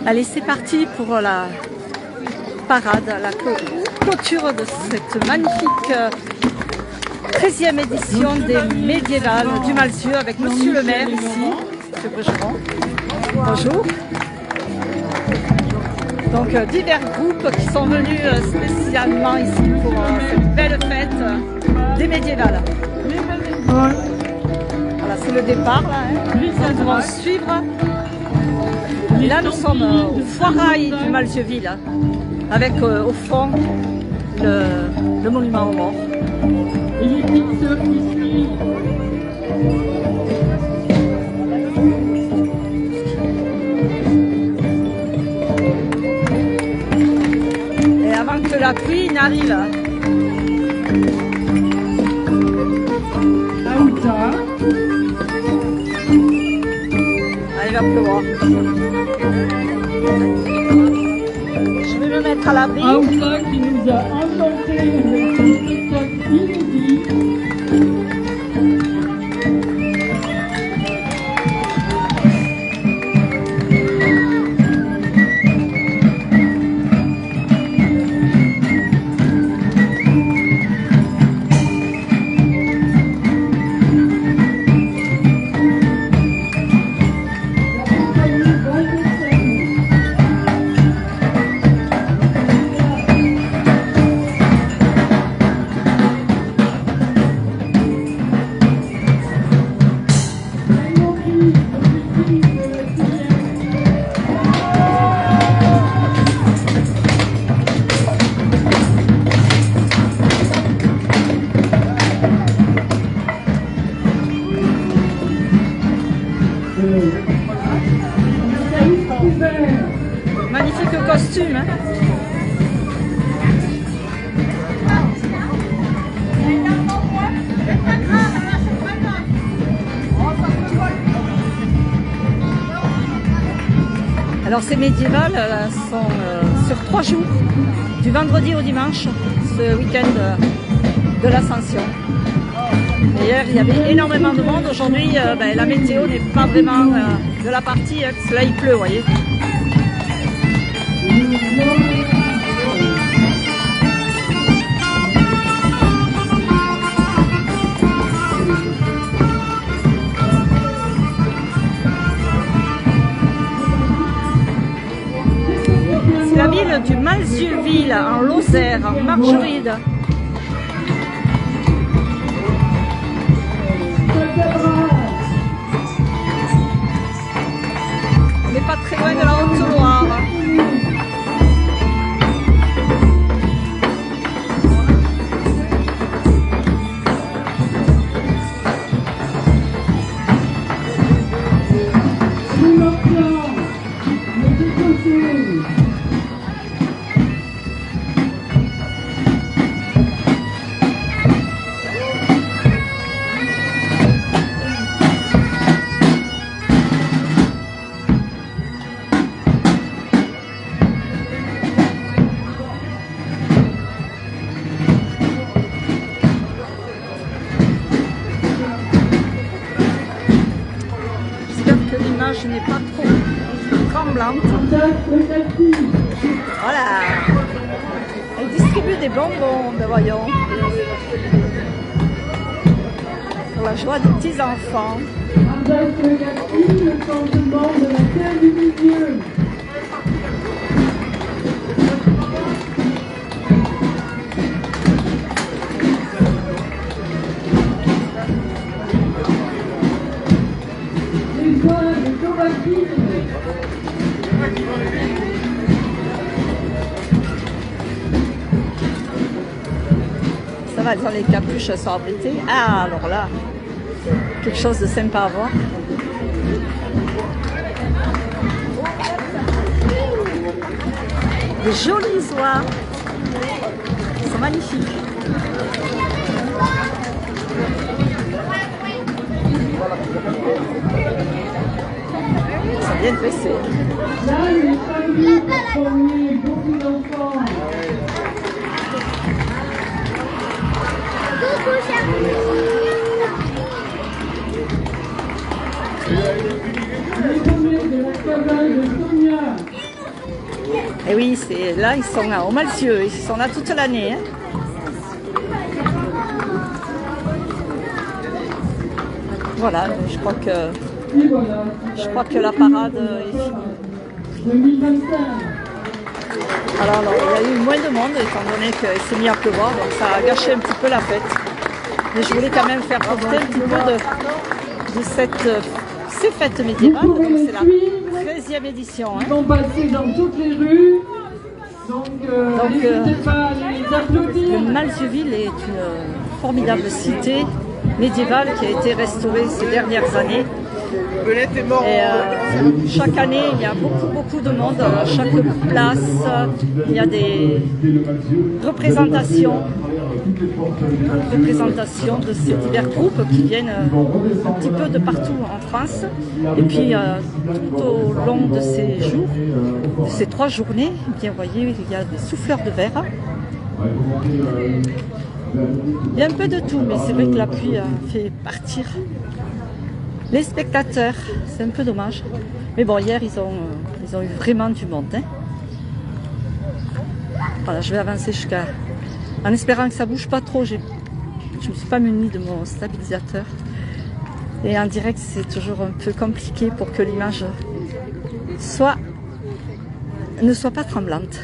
Allez, c'est parti pour la parade, la clôture de cette magnifique 13e édition des médiévales du Malzieu avec monsieur le maire ici, monsieur Brugeron. Bonjour. Donc divers groupes qui sont venus spécialement ici pour cette belle fête des médiévales. Voilà, c'est le départ là, hein. Nous allons suivre. Et là nous sommes au foirail du Malzieu-Ville, avec au fond le monument aux morts. Et avant que la pluie n'arrive. Ah, il va pleuvoir. Je vais me mettre à l'abri. Aouda qui nous a enchanté avec son spectacle inédit. Magnifique costume, hein. Alors ces médiévales sont sur 3 jours, du vendredi au dimanche, ce week-end de l'Ascension. Hier il y avait énormément de monde, aujourd'hui la météo n'est pas vraiment de la partie, hein, parce que là il pleut, vous voyez. C'est la ville du Malzieu-Ville en Lozère, en Margeride. On n'est pas très loin de la Haute-Loire. Je n'ai pas trop tremblante. Voilà. Elle distribue des bonbons, voyons. Pour la joie des petits enfants. Avec le changement de la terre du milieu. Ça va, dans les capuches sont abritées. Ah, alors là, quelque chose de sympa à voir. Des jolies oies. Ils sont magnifiques. Ils sont bien dressés. Là, les familles ont mis beaucoup d'enfants. Coucou, chérie. passage de Sonia. Et oui, là ils sont au Malzieu, ils sont là toute l'année. Hein. Voilà, je crois que la parade est finie. 2025. Alors, il y a eu moins de monde étant donné qu'il s'est mis à pleuvoir, donc ça a gâché un petit peu la fête. Mais je voulais quand même faire profiter un petit peu de ces fêtes médiévales. Donc c'est la 13e édition. Hein. Ils vont passer dans toutes les rues. Donc n'hésitez pas à les applaudir. Le Malzieu-Ville est une formidable cité médiévale qui a été restaurée ces dernières années. Et chaque année, il y a beaucoup de monde. À chaque place, il y a des représentations de ces divers groupes qui viennent un petit peu de partout en France. Et puis, tout au long de ces jours, de ces 3 journées, eh bien, vous voyez, il y a des souffleurs de verre. Il y a un peu de tout, mais c'est vrai que la pluie fait partir les spectateurs. C'est un peu dommage. Mais bon, hier, ils ont eu vraiment du monde. Hein. Voilà, je vais avancer jusqu'à... En espérant que ça bouge pas trop. Je ne me suis pas munie de mon stabilisateur. Et en direct, c'est toujours un peu compliqué pour que l'image ne soit pas tremblante.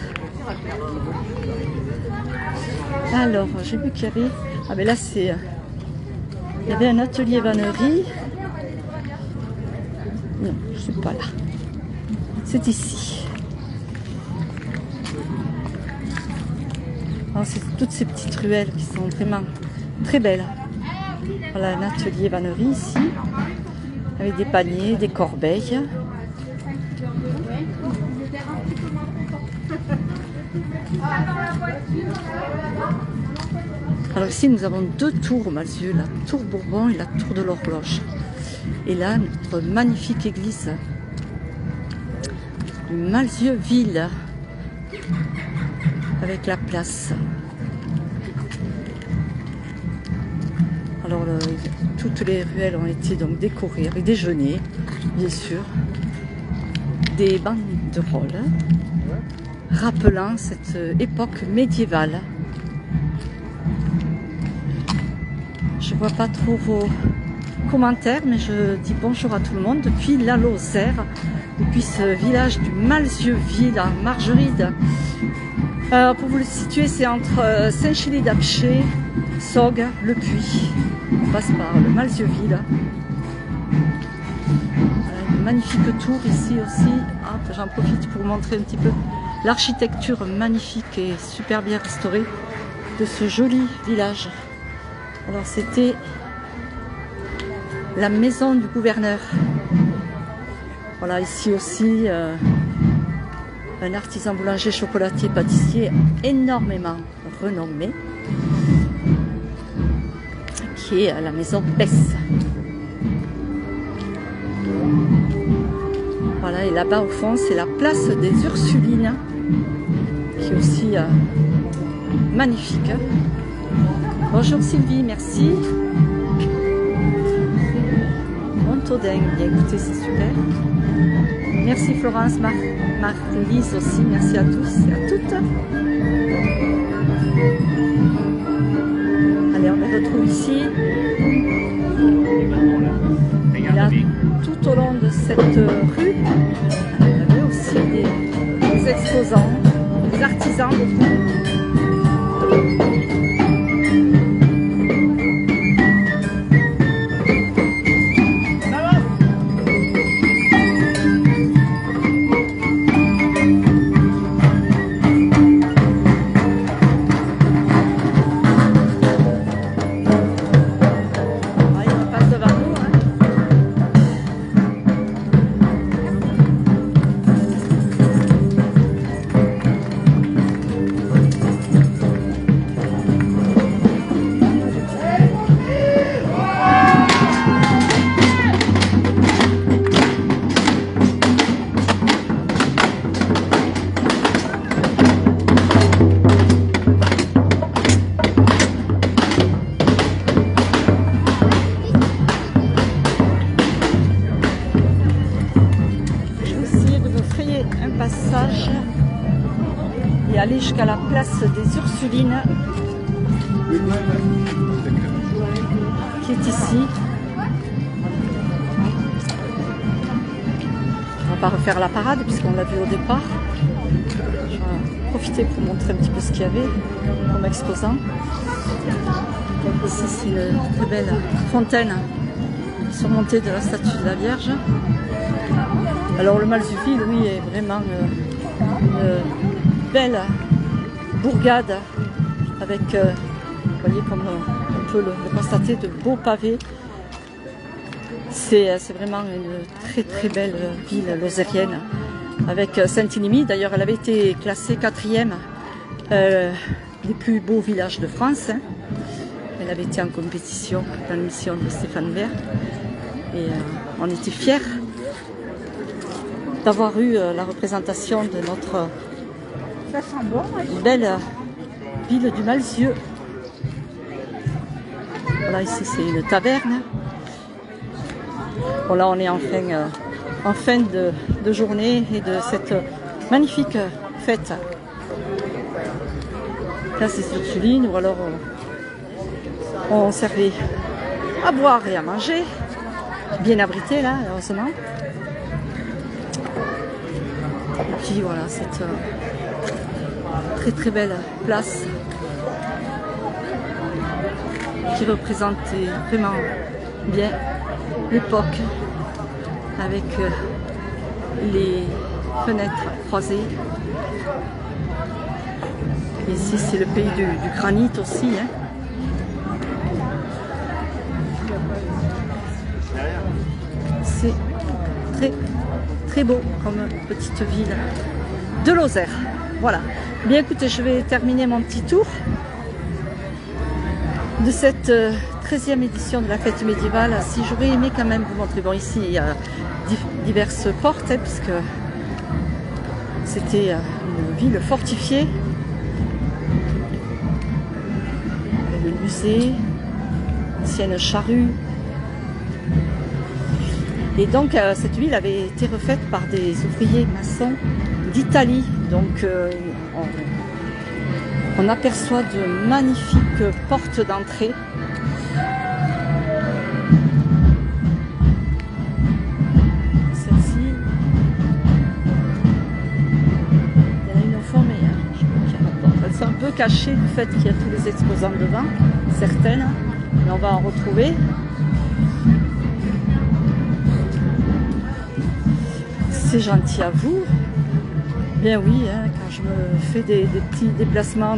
Alors, j'ai vu qu'il y avait... Ah ben là, il y avait un atelier vannerie. Non, je suis pas là. C'est ici. C'est toutes ces petites ruelles qui sont vraiment très belles. Voilà un atelier vannerie ici, avec des paniers, des corbeilles. Alors ici nous avons 2 tours au Malzieu, la tour Bourbon et la tour de l'Horloge. Et là notre magnifique église du Malzieu-Ville avec la place. Alors toutes les ruelles ont été donc décorées avec des genêts, bien sûr, des banderoles rappelant cette époque médiévale. Je vois pas trop vos commentaires, mais je dis bonjour à tout le monde depuis la Lozère, depuis ce village du Malzieu-Ville en Margeride. Pour vous le situer, c'est entre Saint-Chili-d'Apcher, Saugues, Le Puy. On passe par le Malzieu-Ville. Une magnifique tour ici aussi. J'en profite pour vous montrer un petit peu l'architecture magnifique et super bien restaurée de ce joli village. Alors c'était la maison du gouverneur. Voilà, ici aussi un artisan boulanger, chocolatier, pâtissier énormément renommé, qui est à la maison Besse. Voilà, et là-bas au fond, c'est la place des Ursulines, qui est aussi magnifique. Bonjour Sylvie, merci. Montaudain, bien écoutez, c'est super. Merci Florence, Marc-Lise aussi, merci à tous et à toutes. Allez, on les retrouve ici. Et là, tout au long de cette rue, il y avait aussi des exposants, des artisans beaucoup. passage et aller jusqu'à la place des Ursulines qui est ici. On va pas refaire la parade puisqu'on l'a vu au départ. Je vais profiter pour montrer un petit peu ce qu'il y avait comme exposant. Ici c'est une très belle fontaine surmontée de la statue de la Vierge. Alors le Malzuville, oui, est vraiment une belle bourgade avec, vous voyez comme on peut le constater, de beaux pavés. C'est vraiment une très belle ville lozérienne avec Saint-Émile. D'ailleurs, elle avait été classée 4e des plus beaux villages de France. Hein. Elle avait été en compétition dans l'émission de Stéphane Bern. Et on était fiers d'avoir eu la représentation de notre belle ville du Malzieu. Voilà, ici c'est une taverne. Bon, là on est en fin de journée et de cette magnifique fête. Là c'est Ursuline, ou alors on servait à boire et à manger. Bien abrité là, heureusement. Et puis voilà, cette très belle place qui représentait vraiment bien l'époque avec les fenêtres croisées. Et ici c'est le pays du granit aussi. Hein. C'est très beau comme petite ville de Lozère. Voilà. Bien écoutez, je vais terminer mon petit tour de cette 13e édition de la fête médiévale. Si j'aurais aimé quand même vous montrer, bon ici il y a diverses portes hein, puisque c'était une ville fortifiée. Le musée, ancienne charrue. Et donc cette ville avait été refaite par des ouvriers maçons d'Italie. Donc on aperçoit de magnifiques portes d'entrée. Celle-ci, il y en a une au fond, mais je crois qu'il y a la porte. Elles sont un peu cachées du fait qu'il y a tous les exposants devant, certaines, mais on va en retrouver. C'est gentil à vous. Bien oui, hein, quand je me fais des petits déplacements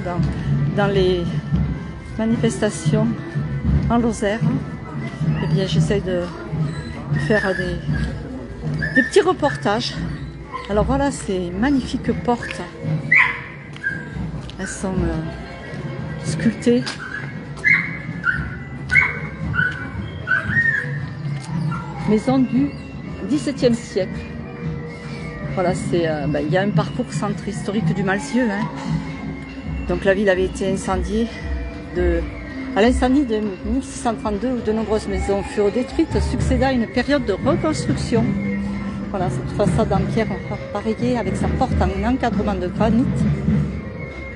dans les manifestations en Lozère, eh bien j'essaie de faire des petits reportages. Alors voilà ces magnifiques portes. Elles sont sculptées. Maison du XVIIe siècle. Voilà, il y a un parcours centre historique du Malzieu. Hein. Donc la ville avait été incendiée à l'incendie de 1632 où de nombreuses maisons furent détruites, succéda une période de reconstruction. Voilà, cette façade en pierre appareillée avec sa porte en encadrement de granit,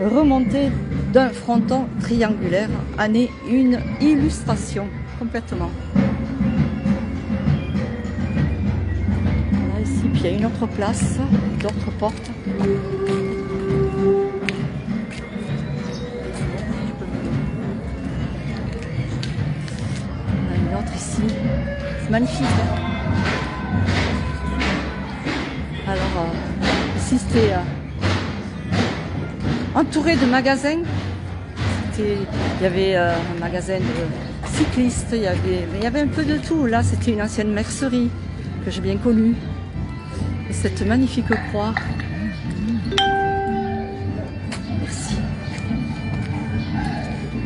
remontée d'un fronton triangulaire, année une illustration complètement. Il y a une autre place, d'autres portes. On a une autre ici. C'est magnifique. Hein. Alors, ici c'était entouré de magasins. Il y avait un magasin de cyclistes, mais il y avait un peu de tout. Là, c'était une ancienne mercerie que j'ai bien connue. Cette magnifique croix. Merci.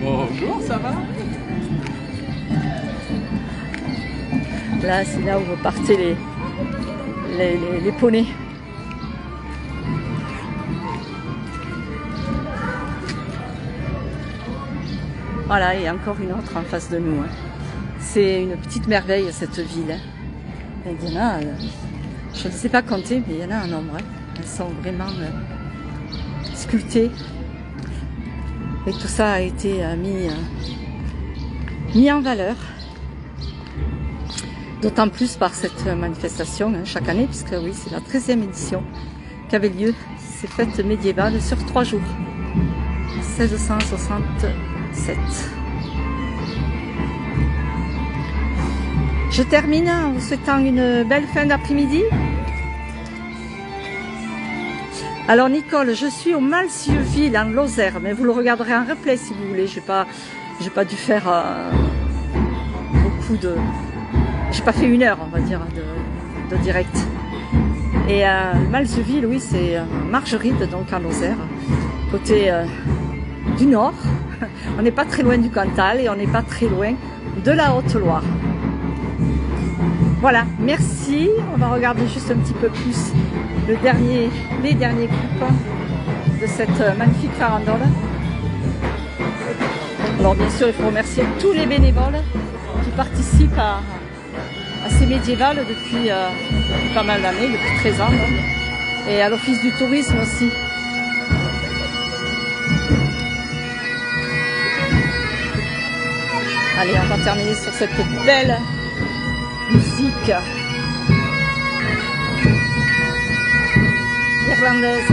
Bonjour, ça va? Là, c'est là où partaient les poneys. Voilà, et encore une autre en face de nous. Hein. C'est une petite merveille, cette ville. Hein. Il y en a, je ne sais pas compter, mais il y en a un nombre. Hein. Elles sont vraiment sculptées. Et tout ça a été mis en valeur. D'autant plus par cette manifestation chaque année, puisque oui, c'est la 13e édition qu'avait lieu ces fêtes médiévales sur 3 jours. 1667. Je termine en vous souhaitant une belle fin d'après-midi. Alors Nicole, je suis au Malzieu-Ville en Lozère, mais vous le regarderez en replay si vous voulez. J'ai pas dû faire beaucoup de... J'ai pas fait 1 heure, on va dire, de direct. Et Malzieu-Ville, oui, c'est Margeride, donc en Lozère, côté du nord. On n'est pas très loin du Cantal et on n'est pas très loin de la Haute-Loire. Voilà, merci. On va regarder juste un petit peu plus les derniers groupes de cette magnifique farandole. Alors bien sûr, il faut remercier tous les bénévoles qui participent à ces médiévales depuis pas mal d'années, depuis 13 ans. Et à l'Office du tourisme aussi. Allez, on va terminer sur cette belle musique irlandaise.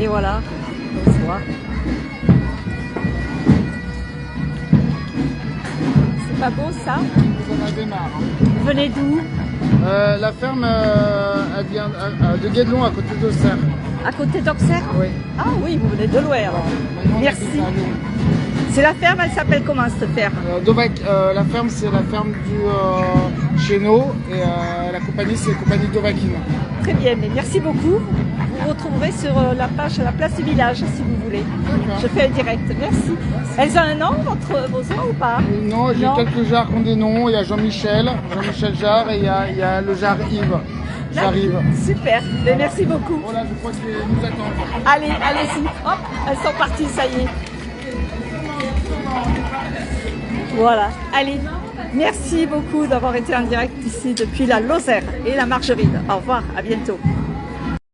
Et voilà, bonsoir. C'est pas beau ça? Vous en avez marre. Vous venez d'où? La ferme elle vient de Guédelon, à côté d'Auxerre. À côté d'Auxerre? Oui. Ah oui, vous venez de loin alors. Maintenant, on Merci. habite à Lyon. C'est la ferme, elle s'appelle comment cette ferme? La ferme, c'est la ferme du Chéneau et la compagnie, c'est la compagnie Dovahkiin. Très bien, mais merci beaucoup. Vous retrouverez sur la page La Place du Village si vous voulez. Je fais un direct, merci. Elles ont un nom, vos oies ou pas? Non, j'ai quelques jarres qui ont des noms. Il y a Jean-Michel Jarre et il y a le jarre Yves. J'arrive. Super, mais merci beaucoup. Voilà, je crois qu'ils nous attendent. Allez, allez-y. Hop, elles sont parties, ça y est. Voilà, allez. Merci beaucoup d'avoir été en direct ici depuis la Lozère et la Margeride. Au revoir, à bientôt.